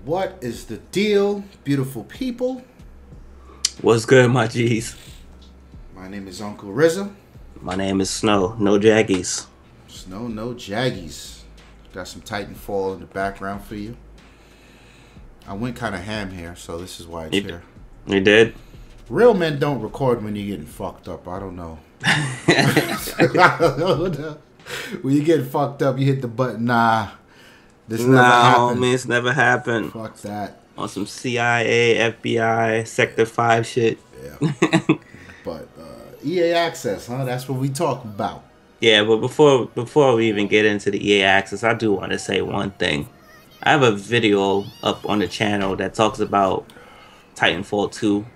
What is the deal, beautiful people? What's good, my G's? My name is Uncle Rizzo. My name is Snow. No Jaggies. Snow, no Jaggies. Got some Titanfall in the background for you. I went kind of ham here, so this is why it's here. You did? Real men don't record when you're getting fucked up. I don't know. When you get fucked up, you hit the button. Nah, this never happened. Homie, it's never happened. Fuck that. On some CIA, FBI, Sector 5 shit. Yeah. But EA Access, huh? That's what we talk about. Yeah, but before we even get into the EA Access, I do want to say one thing. I have a video up on the channel that talks about Titanfall 2.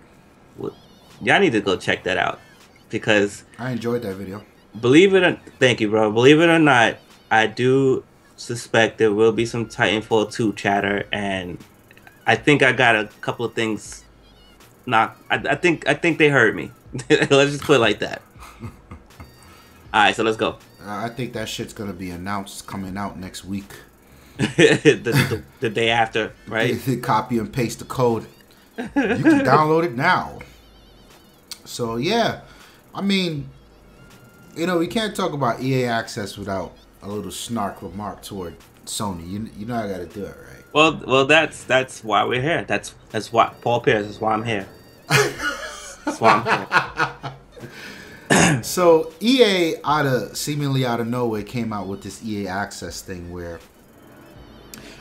Y'all need to go check that out because I enjoyed that video. Thank you, bro. Believe it or not, I do suspect there will be some Titanfall 2 chatter, and I think I got a couple of things. I think they heard me. Let's just put it like that. All right, so let's go. I think that shit's gonna be announced coming out next week. the day after, right? They copy and paste the code. You can download it now. So yeah, I mean, you know, we can't talk about EA Access without a little snark remark toward Sony. You know I got to do it, right? Well, that's why we're here. That's why Paul Pierce is why I'm here. That's why I'm here. So EA seemingly out of nowhere came out with this EA Access thing where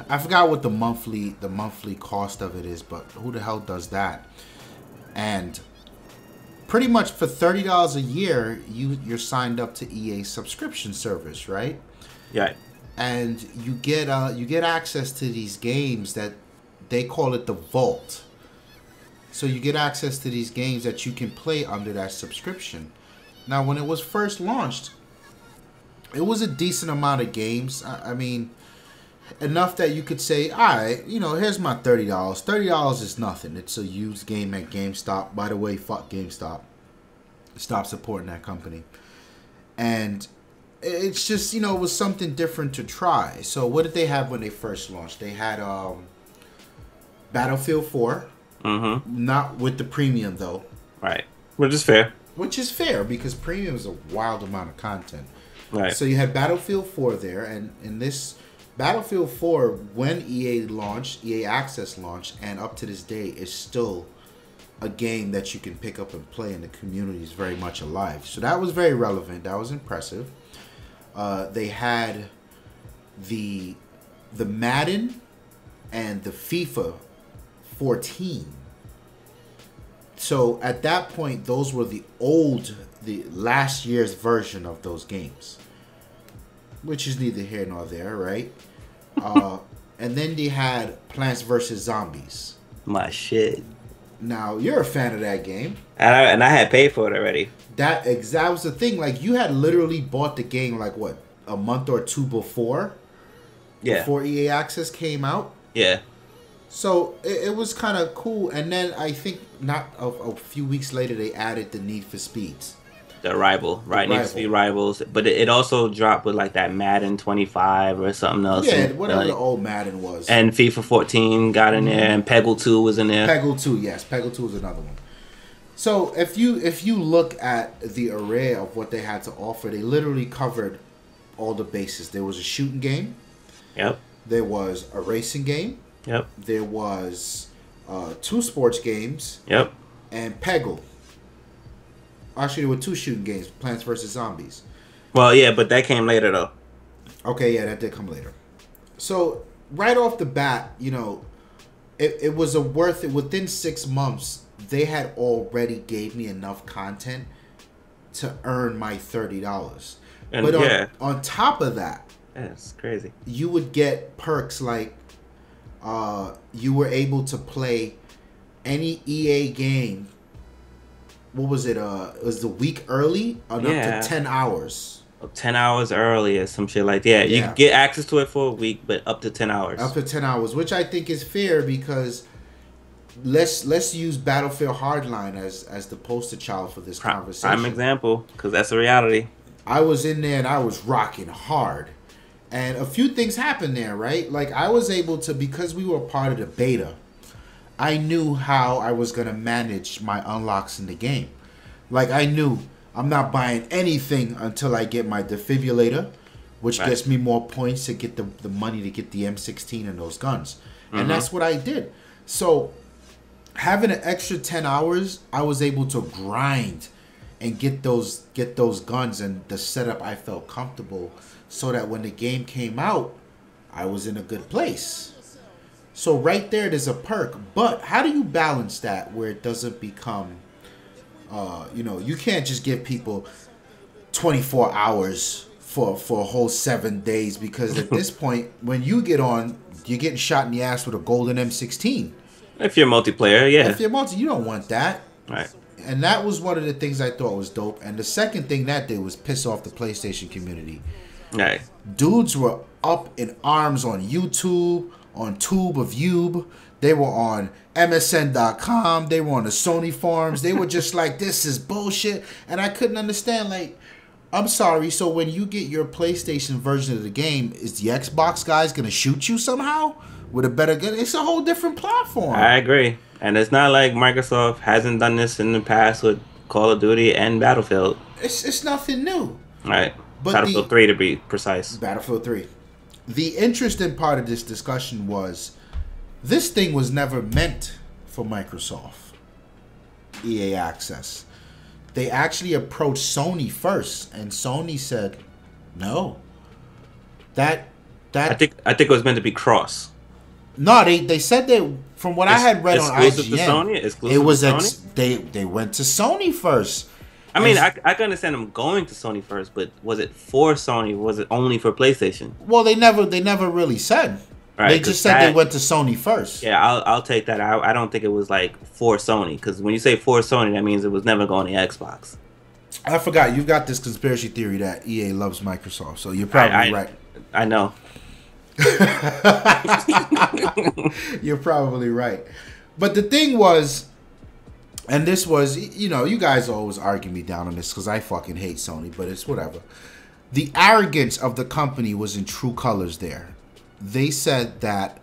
I forgot what the monthly cost of it is, but who the hell does that? And pretty much for $30 a year, you're signed up to EA subscription service, right? Yeah. And you get access to these games that they call it the Vault. So you get access to these games that you can play under that subscription. Now, when it was first launched, it was a decent amount of games. I mean, enough that you could say, all right, you know, here's my $30. $30 is nothing. It's a used game at GameStop. By the way, fuck GameStop. Stop supporting that company. And it's just, you know, it was something different to try. So what did they have when they first launched? They had Battlefield 4. Mm-hmm. Not with the premium, though. Right. Which is fair. Which is fair, because premium is a wild amount of content. Right. So you had Battlefield 4 there, and in this Battlefield 4, when EA Access launched, and up to this day, is still a game that you can pick up and play, and the community is very much alive. So that was very relevant. That was impressive. They had the Madden and the FIFA 14. So at that point, those were the last year's version of those games, which is neither here nor there, right? And then they had Plants vs. Zombies. My shit. Now, you're a fan of that game. And I had paid for it already. That was the thing. Like, you had literally bought the game, like, what, a month or two before? Yeah. Before EA Access came out? Yeah. So, it was kind of cool. And then, I think, not a few weeks later, they added the Need for Speeds. The Rival, right? Needs to be Rivals, but it also dropped with like that Madden 25 or something else. Yeah, whatever the old Madden was. And FIFA 14 got in there, and Peggle 2 was in there. Peggle 2, yes, Peggle 2 is another one. So if you look at the array of what they had to offer, they literally covered all the bases. There was a shooting game. Yep. There was a racing game. Yep. There was 2 sports games. Yep. And Peggle. Actually, there were 2 shooting games, Plants vs. Zombies. Well, yeah, but that came later, though. Okay, yeah, that did come later. So, right off the bat, you know, it was worth it. Within 6 months, they had already gave me enough content to earn my $30. And but on top of that, that's crazy. You would get perks like you were able to play any EA game. What was it? It was the week early on up to 10 hours. 10 hours early or some shit like that. Yeah, you can get access to it for a week, but up to 10 hours. Up to 10 hours, which I think is fair because let's use Battlefield Hardline as the poster child for this conversation. Prime example, because that's a reality. I was in there and I was rocking hard. And a few things happened there, right? Like, I was able to, because we were part of the beta, I knew how I was going to manage my unlocks in the game. Like, I knew I'm not buying anything until I get my defibrillator, which gets me more points to get the money to get the M16 and those guns. And that's what I did. So, having an extra 10 hours, I was able to grind and get those guns, and the setup I felt comfortable, so that when the game came out, I was in a good place. So right there's a perk. But how do you balance that where it doesn't become, you can't just give people 24 hours for a whole 7 days, because at this point, when you get on, you're getting shot in the ass with a golden M16. If you're multiplayer, yeah. If you're you don't want that. Right. And that was one of the things I thought was dope. And the second thing that did was piss off the PlayStation community. Right. Dudes were up in arms on YouTube, on Tube of Ube. They were on MSN.com. They were on the Sony forums. They were just like, this is bullshit. And I couldn't understand, like, I'm sorry, so when you get your PlayStation version of the game, is the Xbox guys going to shoot you somehow with a better gun? It's a whole different platform. I agree. And it's not like Microsoft hasn't done this in the past with Call of Duty and Battlefield. It's nothing new. Right. But Battlefield 3 to be precise. Battlefield 3. The interesting part of this discussion was this thing was never meant for Microsoft. EA Access. They actually approached Sony first, and Sony said, "No." I think it was meant to be cross. No, they said that from what I had read on IGN, it was Sony? They went to Sony first. I mean, I can understand them going to Sony first, but was it for Sony? Was it only for PlayStation? Well, they never really said. Right, they just said they went to Sony first. Yeah, I'll take that. I don't think it was like for Sony, because when you say for Sony, that means it was never going to Xbox. I forgot. You've got this conspiracy theory that EA loves Microsoft, so you're probably right. I know. You're probably right. But the thing was, and this was, you guys always argue me down on this because I fucking hate Sony, but it's whatever. The arrogance of the company was in true colors there. They said that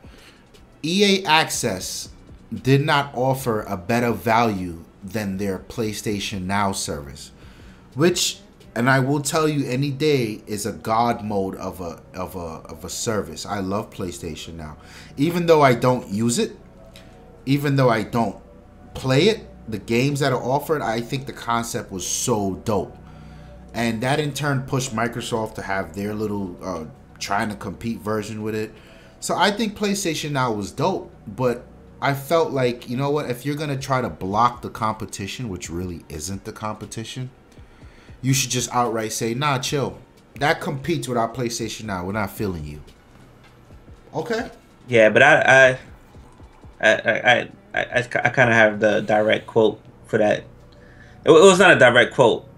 EA Access did not offer a better value than their PlayStation Now service, which, and I will tell you any day, is a god mode of a service. I love PlayStation Now, even though I don't use it, even though I don't play it. The games that are offered, I think the concept was so dope, and that in turn pushed Microsoft to have their little trying to compete version with it. So I think PlayStation Now was dope, but I felt like, you know what, if you're gonna try to block the competition, which really isn't the competition, you should just outright say, nah, chill. That competes with our PlayStation Now. We're not feeling you. Okay. Yeah, but I kind of have the direct quote for that. It was not a direct quote.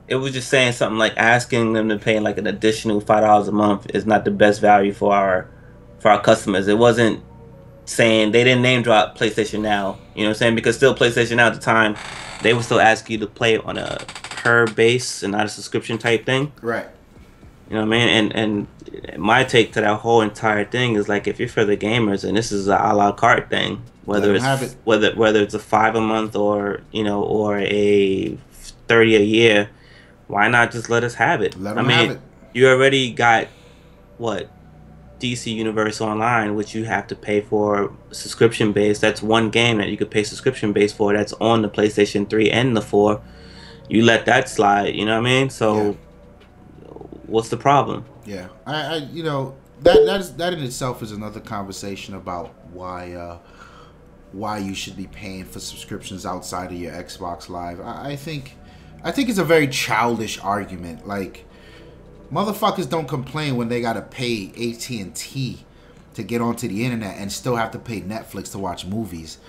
It was just saying something like asking them to pay like an additional $5 a month is not the best value for our customers. It wasn't saying, they didn't name drop PlayStation Now. You know what I'm saying? Because still PlayStation Now at the time, they would still ask you to play on a per base and not a subscription type thing. Right. You know what I mean? And my take to that whole entire thing is like, if you're for the gamers and this is a la carte thing, whether it's a $5 a month or a $30 a year, why not just let us have it? Let them have it. You already got DC Universe Online, which you have to pay for subscription base. That's one game that you could pay subscription base for. That's on the PlayStation 3 and the 4. You let that slide. You know what I mean? So, what's the problem? Yeah, that in itself is another conversation about why you should be paying for subscriptions outside of your Xbox Live. I think it's a very childish argument. Like, motherfuckers don't complain when they gotta pay AT&T to get onto the internet and still have to pay Netflix to watch movies.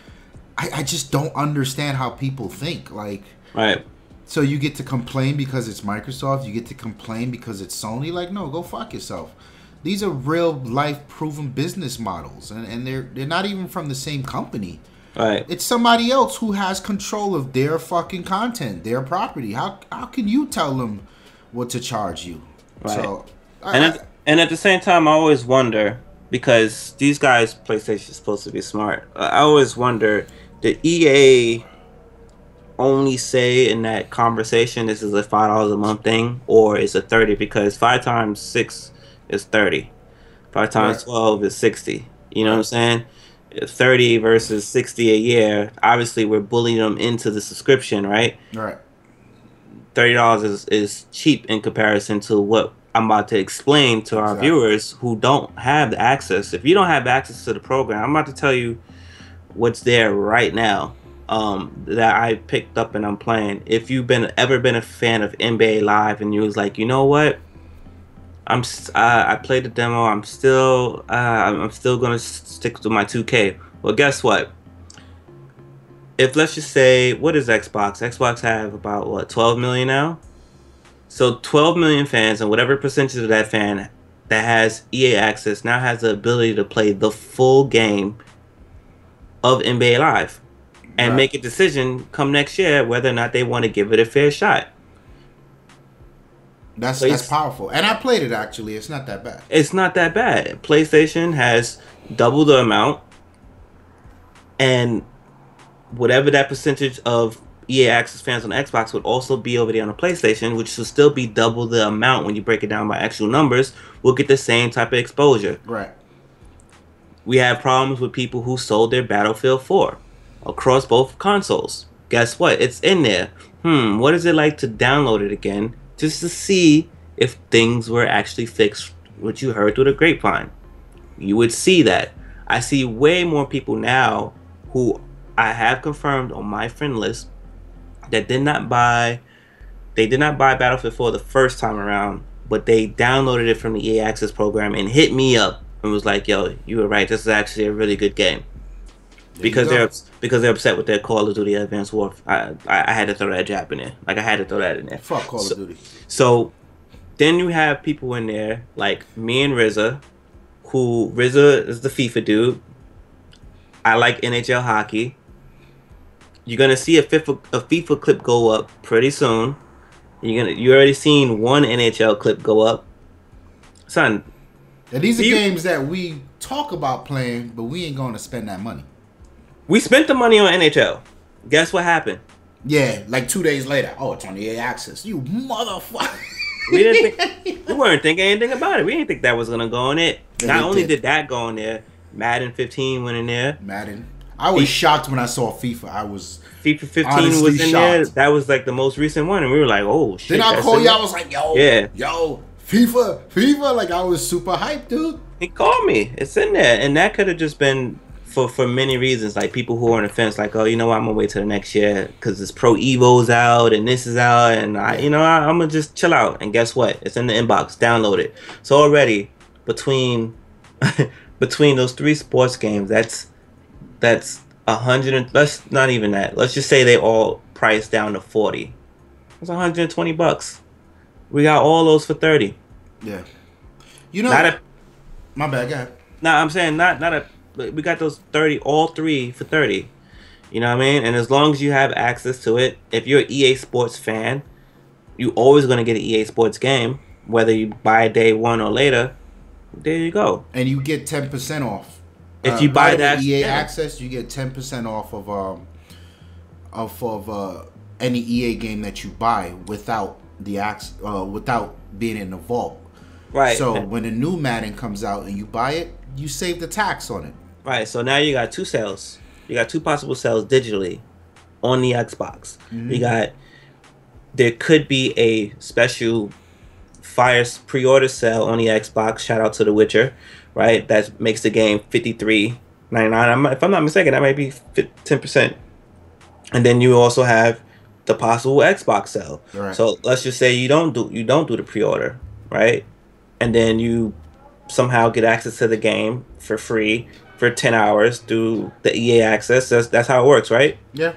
I just don't understand how people think. Like, right. So you get to complain because it's Microsoft. You get to complain because it's Sony. Like, no, go fuck yourself. These are real life proven business models, and they're not even from the same company. Right. It's somebody else who has control of their fucking content, their property. How can you tell them what to charge you? Right. So, and And at the same time, I always wonder, because these guys, PlayStation is supposed to be smart. I always wonder, did EA only say in that conversation this is a $5 a month thing, or is it 30? Because 5 times 6 is 30. 5 times Right. 12 is 60. You know what I'm Right. saying? 30 versus 60 a year. Obviously, we're bullying them into the subscription, right? Right. $30 is cheap in comparison to what I'm about to explain to our Exactly. viewers who don't have the access. If you don't have access to the program, I'm about to tell you what's there right now, that I picked up and I'm playing. If you've ever been a fan of NBA Live and you was like, you know what, I played the demo. I'm still gonna stick to my 2K. Well, guess what? If let's just say, what is Xbox? Xbox have about what, 12 million now? So 12 million fans, and whatever percentage of that fan that has EA access now has the ability to play the full game of NBA Live and Right. make a decision come next year whether or not they want to give it a fair shot. That's powerful. And I played it actually. It's not that bad. It's not that bad. PlayStation has double the amount, and whatever that percentage of EA Access fans on Xbox would also be over there on the PlayStation, which will still be double the amount when you break it down by actual numbers. We'll get the same type of exposure. Right. We have problems with people who sold their Battlefield 4 across both consoles. Guess what? It's in there. What is it like to download it again just to see if things were actually fixed, what you heard through the grapevine? You would see that. I see way more people now who I have confirmed on my friend list that did not buy Battlefield 4 the first time around, but they downloaded it from the EA Access program and hit me up and was like, yo, you were right, this is actually a really good game. Because they're upset with their Call of Duty Advanced Warfare. I had to throw that jab in there. Like, I had to throw that in there. Fuck Call of Duty. So then you have people in there like me and RZA, who RZA is the FIFA dude. I like NHL hockey. You're gonna see a FIFA clip go up pretty soon. You already seen one NHL clip go up. Son, And these are games that we talk about playing, but we ain't going to spend that money. we spent the money on NHL. Guess what happened? Yeah, like 2 days later. Oh, it's on EA Access. You motherfucker. We weren't thinking anything about it. We didn't think that was gonna go in it. Yeah, Not only did that go in there, Madden 15 went in there. Madden. I was shocked when I saw FIFA. I was FIFA 15 honestly was in there. shocked. That was like the most recent one, and we were like, "Oh shit!" Then I that's called in you. I there. was like, "Yo, Yeah. yo, FIFA!" Like I was super hyped, dude. He called me. It's in there, and that could have just been for many reasons. Like people who are on the fence, like, "Oh, you know what? I'm gonna wait till the next year because this Pro Evo's out and this is out, and I'm gonna just chill out." And guess what? It's in the inbox. Download it. So already between between those 3 sports games, that's 100. Let's not even that. Let's just say they all priced down to 40. It's $120. We got all those for 30. Yeah. You know, my bad, go ahead. Nah, I'm saying not a. We got those 30, all 3 for 30. You know what I mean? And as long as you have access to it, if you're an EA Sports fan, you always gonna get an EA Sports game, whether you buy day one or later. There you go. And you get 10% off. If you buy with that EA Access, you get 10% off of any EA game that you buy without without being in the vault. Right. So when a new Madden comes out and you buy it, you save the tax on it. Right. So now you got 2 sales. You got 2 possible sales digitally on the Xbox. Mm-hmm. There could be a special fire pre-order sale on the Xbox. Shout out to The Witcher. Right, that makes the game $53.99. If I'm not mistaken, that might be 10%. And then you also have the possible Xbox sale. Right. So let's just say you don't do the pre-order, right? And then you somehow get access to the game for free for 10 hours through the EA Access. That's how it works, right? Yeah.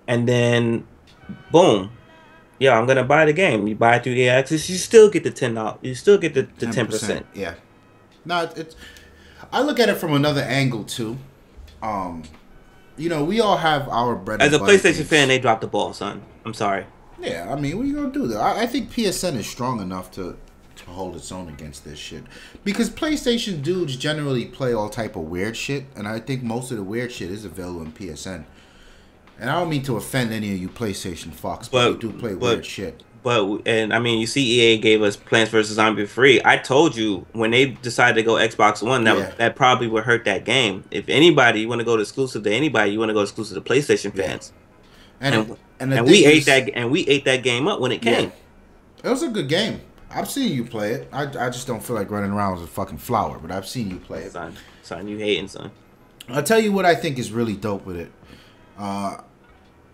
And then, boom. Yeah, I'm gonna buy the game. You buy it through EA Access, you still get the $10. You still get the 10%. Yeah. No, it's. I look at it from another angle too. We all have our bread. As a and butter PlayStation games. fan, they dropped the ball, son. I'm sorry. Yeah, I mean, what are you gonna do though? I think PSN is strong enough to to hold its own against this shit. Because PlayStation dudes generally play all type of weird shit, and I think most of the weird shit is available in PSN. And I don't mean to offend any of you PlayStation fucks, but we do play weird shit. And I mean, you see, EA gave us Plants vs. Zombie free. I told you when they decided to go Xbox One, that probably would hurt that game. If anybody, you want to go exclusive to anybody, you want to go exclusive to PlayStation fans. And we ate that game up when it came. It was a good game. I've seen you play it. I just don't feel like running around with a fucking flower, but I've seen you play it. Son, you hating, son. I'll tell you what I think is really dope with it.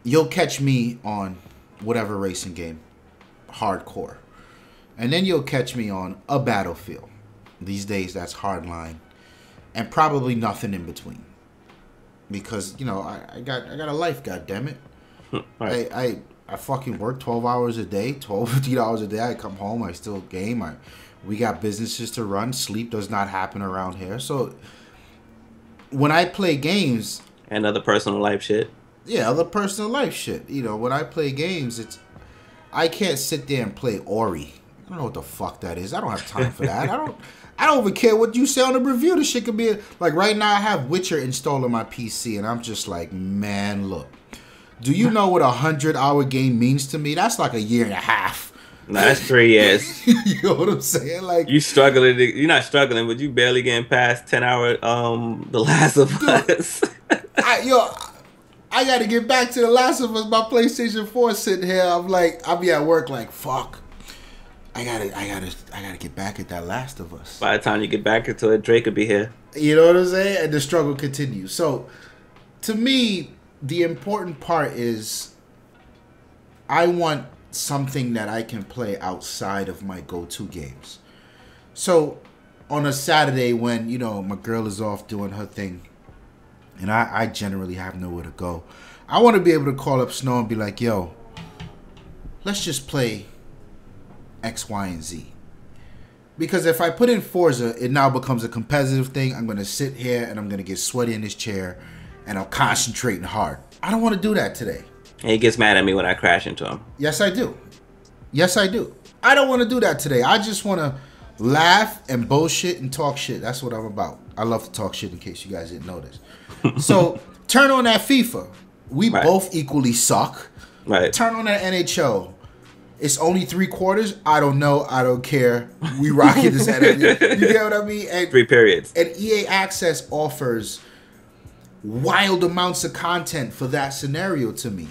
You'll catch me on whatever racing game, hardcore, and then you'll catch me on a Battlefield. These days, that's Hardline, and probably nothing in between, because you know I got a life. God damn it, right. I fucking work 12 hours a day, 15 hours a day. I come home, I still game. We got businesses to run. Sleep does not happen around here. So when I play games and other personal life shit. Yeah, other personal life shit. You know, when I play games, I can't sit there and play Ori. I don't know what the fuck that is. I don't have time for that. I don't even care what you say on the review. This shit could be like right now I have Witcher installed on my PC and I'm just like, man, look. Do you know what 100-hour game means to me? That's like a year and a half. Nah, that's 3 years. You know what I'm saying? Like you struggling. You're not struggling, but you barely getting past 10-hour The Last of Us. I gotta get back to The Last of Us. My PlayStation 4 sitting here. I'll be at work like, fuck. I gotta get back at that Last of Us. By the time you get back into it, Drake will be here. You know what I'm saying? And the struggle continues. So, to me, the important part is I want something that I can play outside of my go-to games. So, on a Saturday when, you know, my girl is off doing her thing, and I generally have nowhere to go, I want to be able to call up Snow and be like, yo, let's just play X, Y, and Z. Because if I put in Forza, it now becomes a competitive thing. I'm going to sit here and I'm going to get sweaty in this chair and I'm concentrating hard. I don't want to do that today. And he gets mad at me when I crash into him. Yes, I do. Yes, I do. I don't want to do that today. I just want to laugh and bullshit and talk shit. That's what I'm about. I love to talk shit in case you guys didn't notice. So turn on that FIFA. We both equally suck. Right. Turn on that NHL. It's only 3 quarters. I don't know. I don't care. We rocking this NHL. You get what I mean? And 3 periods. And EA Access offers wild amounts of content for that scenario to me.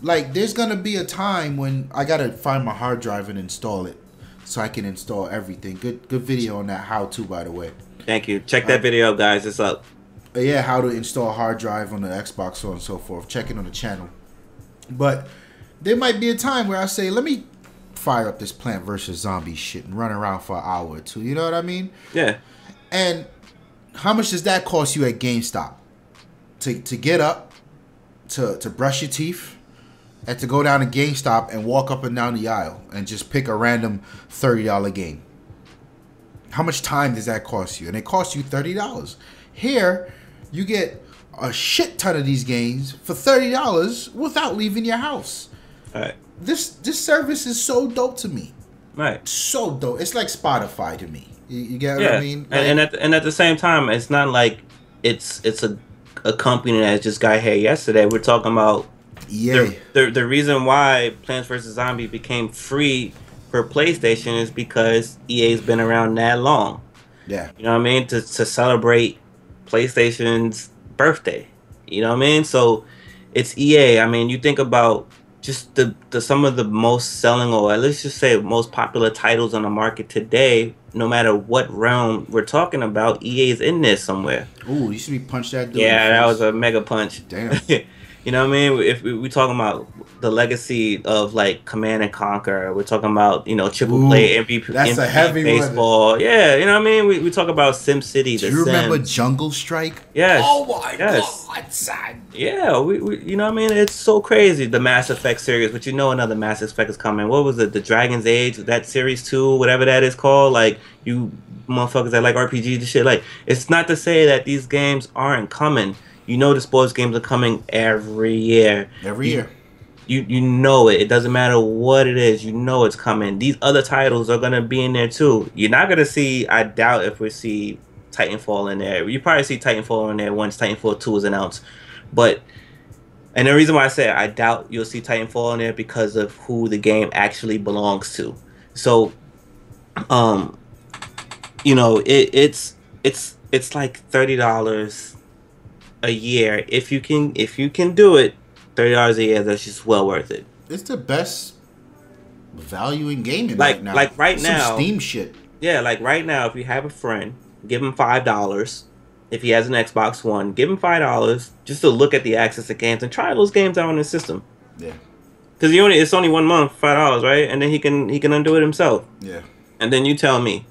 Like, there's going to be a time when I got to find my hard drive and install it so I can install everything. Good video on that how-to, by the way. Thank you. Check that video out, guys. It's up. Yeah, how to install a hard drive on the Xbox, so on and so forth. Check it on the channel. But there might be a time where I say, let me fire up this Plant vs. Zombie shit and run around for an hour or two. You know what I mean? Yeah. And how much does that cost you at GameStop? To get up, to brush your teeth, and to go down to GameStop and walk up and down the aisle and just pick a random $30 game. How much time does that cost you? And it costs you $30. Here, you get a shit ton of these games for $30 without leaving your house. Right. This service is so dope to me. Right. So dope. It's like Spotify to me. You get what I mean? Like, and at the same time, it's not like it's a company that just got here yesterday. We're talking about the reason why Plants vs. Zombie became free for PlayStation is because EA's been around that long. Yeah. You know what I mean? To celebrate PlayStation's birthday. You know what I mean? So it's EA. I mean, you think about just the some of the most selling, or let's just say most popular titles on the market today, no matter what realm we're talking about, EA is in there somewhere. Ooh, you should be punched that dude. Yeah, that was a mega punch. Damn. You know what I mean? If we talking about the legacy of like Command and Conquer, we're talking about, you know, triple play MVP. That's a heavy baseball. One. Yeah, you know what I mean? We talk about SimCity. Do you remember Jungle Strike? Yes. Oh my god, son. Yeah, we you know what I mean? It's so crazy. The Mass Effect series, but you know another Mass Effect is coming. What was it? The Dragon's Age, that series 2, whatever that is called. Like, you motherfuckers that like RPGs and shit. Like, it's not to say that these games aren't coming. You know the sports games are coming every year. Every year. You know it. It doesn't matter what it is. You know it's coming. These other titles are gonna be in there too. You're not gonna see. I doubt if we see Titanfall in there. You probably see Titanfall in there once Titanfall 2 is announced. But and the reason why I say I doubt you'll see Titanfall in there because of who the game actually belongs to. So, um, it's like $30 a year if you can do it. $30 a year, that's just well worth it. It's the best value in gaming Like right now. like right now, some Steam shit. yeah, like right now, if you have a friend, give him $5. If he has an Xbox One, give him $5 just to look at the access to games and try those games out on his system. Yeah. Because it's only 1 month, $5, right? And then he can undo it himself. Yeah. And then you tell me,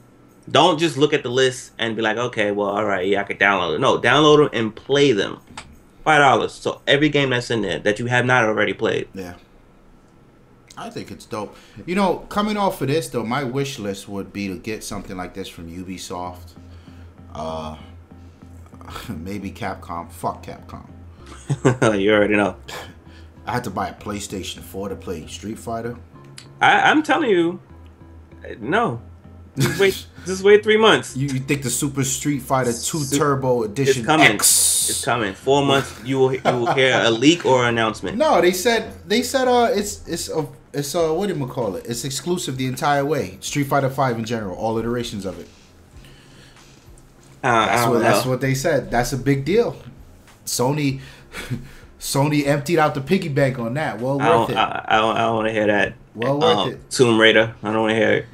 don't just look at the list and be like, okay, well, all right, yeah, I could download it. No, download them and play them. $5. So every game that's in there that you have not already played. Yeah. I think it's dope. Coming off of this though, my wish list would be to get something like this from Ubisoft. Maybe Capcom. Fuck Capcom. You already know. I had to buy a PlayStation 4 to play Street Fighter. I'm telling you, no. Just wait 3 months. You think the Super Street Fighter 2 Turbo Edition it's coming. X? It's coming. 4 months. You will hear a leak or an announcement. No, they said it's what do you call it? It's exclusive the entire way. Street Fighter 5 in general, all iterations of it. That's what they said. That's a big deal. Sony emptied out the piggy bank on that. Well worth it. I don't want to hear that. Well worth it. Tomb Raider. I don't want to heir it.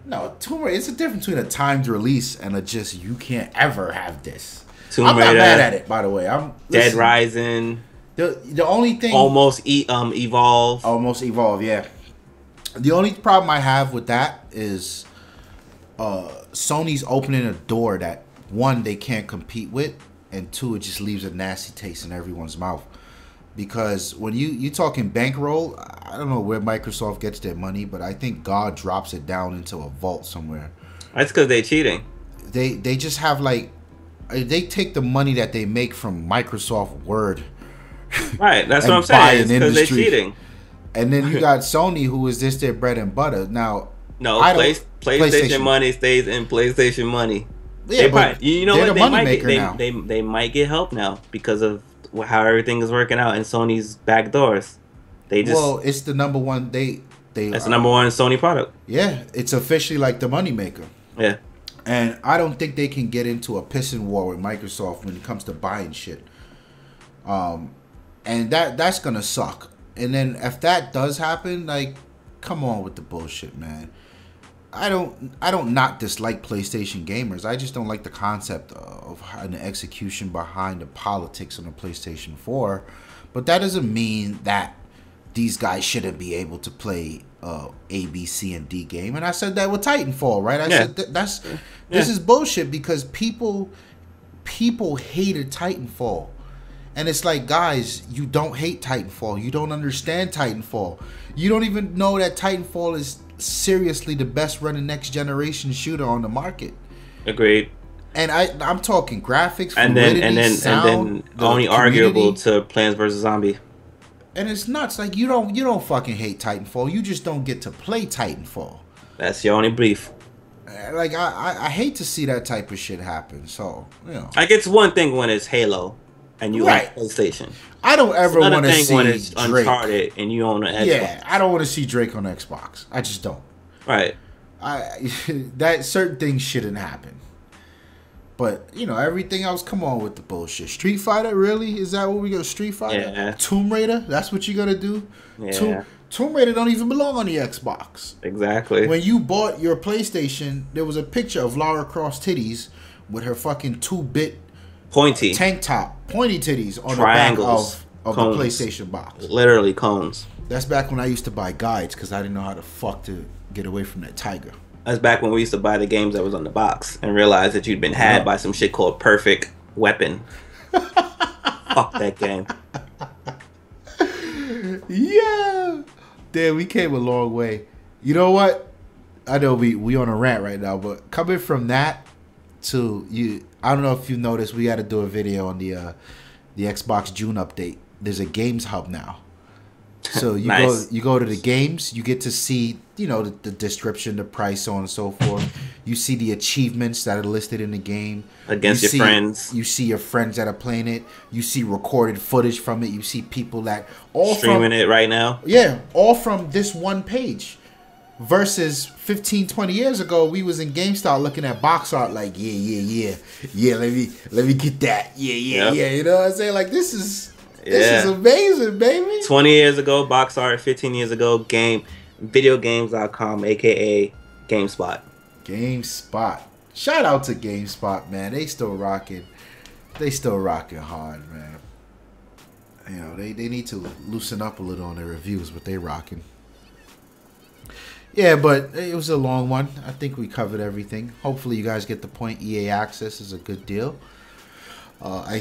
No, Tomb Raider. It's a difference between a timed release and a just you can't ever have this. Tomb I'm Raider, not mad at it, by the way. Dead Rising. The only thing almost evolve. Almost evolve, yeah. The only problem I have with that is Sony's opening a door that one they can't compete with, and two it just leaves a nasty taste in everyone's mouth. Because when you talking bankroll, I don't know where Microsoft gets their money, but I think God drops it down into a vault somewhere. That's because they're cheating. They just have they take the money that they make from Microsoft Word. Right, that's what I'm saying. It's because they're cheating. And then you got Sony, who is this their bread and butter. Now, no, PlayStation money stays in PlayStation money. Yeah, but you know what? They might get help now because of how everything is working out in Sony's back doors. It's the number one. It's the number one Sony product. Yeah, it's officially like the moneymaker. Yeah, and I don't think they can get into a pissing war with Microsoft when it comes to buying shit. And that's gonna suck. And then if that does happen, come on with the bullshit, man. I don't not dislike PlayStation gamers. I just don't like the concept of an execution behind the politics on the PlayStation 4. But that doesn't mean that these guys shouldn't be able to play A, B, C, and D game. And I said that with Titanfall, right? I said this is bullshit because people hated Titanfall. And it's like, guys, you don't hate Titanfall. You don't understand Titanfall. You don't even know that Titanfall is seriously the best running next generation shooter on the market. Agreed. And I'm talking graphics, and then only arguable to Plants vs Zombie. And it's nuts. Like you don't fucking hate Titanfall. You just don't get to play Titanfall. That's your only beef. Like I hate to see that type of shit happen. So like it's one thing when it's Halo. And you own PlayStation. I don't ever want to see when it's Drake. Uncharted and you own an Xbox. Yeah, I don't want to see Drake on Xbox. I just don't. Right. That certain things shouldn't happen. But everything else. Come on with the bullshit. Street Fighter, really? Is that what we got? Street Fighter? Yeah. Tomb Raider? That's what you're gonna do? Yeah. Tomb Raider don't even belong on the Xbox. Exactly. When you bought your PlayStation, there was a picture of Lara Croft titties with her fucking 2-bit pointy tank top, pointy titties on triangles the back of the PlayStation box. Literally cones. That's back when I used to buy guides because I didn't know how the fuck to get away from that tiger. That's back when we used to buy the games that was on the box and realize that you'd been had by some shit called Perfect Weapon. Fuck that game. Yeah. Damn, we came a long way. You know what? I know we on a rant right now, but coming from that to you, I don't know if you noticed, we got to do a video on the Xbox June update. There's a games hub now. So Nice. you go to the games, you get to see, you know, the description, the price, so on and so forth. You see the achievements that are listed in the game. Against you your see, friends. You see your friends that are playing it. You see recorded footage from it. You see people that all Streaming from it right now. yeah, all from this one page. Versus 15, 20 years ago, we was in GameStop looking at box art like, yeah. Let me get that. Yep. Yeah. You know what I'm saying? Like this is amazing, baby. 20 years ago, box art. 15 years ago, videogames.com, aka GameSpot. GameSpot. Shout out to GameSpot, man. They still rocking. They still rocking hard, man. You know, they need to loosen up a little on their reviews, but they rocking. Yeah, but it was a long one. I think we covered everything. Hopefully you guys get the point. EA Access is a good deal. I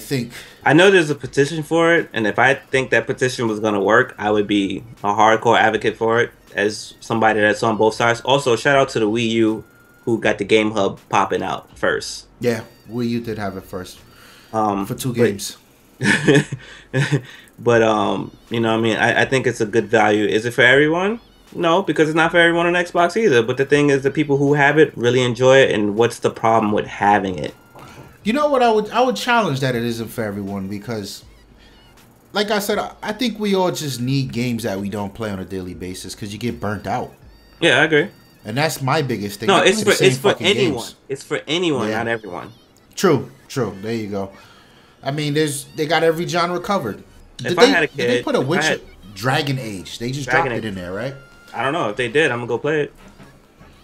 know there's a petition for it, and if I think that petition was going to work, I would be a hardcore advocate for it as somebody that's on both sides. Also, shout out to the Wii U who got the Game Hub popping out first. Yeah, Wii U did have it first for 2 games. But you know what I mean? I think it's a good value. Is it for everyone? No, because it's not for everyone on Xbox either. But the thing is, the people who have it really enjoy it, and what's the problem with having it? You know what? I would challenge that it isn't for everyone because, like I said, I think we all just need games that we don't play on a daily basis because you get burnt out. Yeah, I agree. And that's my biggest thing. No, it's for anyone. Games. It's for anyone, not everyone. True. There you go. I mean, they got every genre covered. If I had a kid, did they put a Witcher Dragon Age? They just dropped it in there, right? I don't know if they did. I'm gonna go play it.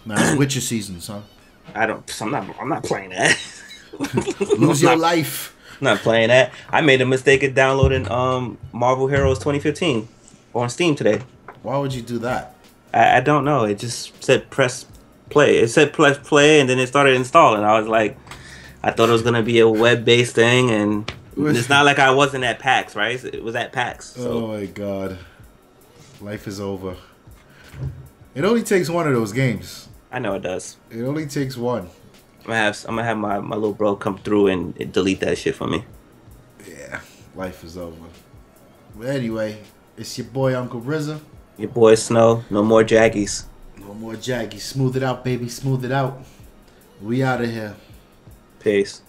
Man, it's Witcher season, son. I'm not playing that. Lose your life. I'm not playing that. I made a mistake of downloading Marvel Heroes 2015 on Steam today. Why would you do that? I don't know. It just said press play. It said press play, and then it started installing. I was like, I thought it was gonna be a web-based thing, and it's not like I wasn't at PAX, right? It was at PAX. So. Oh my god, life is over. It only takes one of those games. I know it does. It only takes one. I'm gonna have my little bro come through and delete that shit for me. Yeah, life is over. But anyway, it's your boy Uncle RZA. Your boy Snow. No more Jaggies. No more Jaggies. Smooth it out, baby. Smooth it out. We out of here. Peace.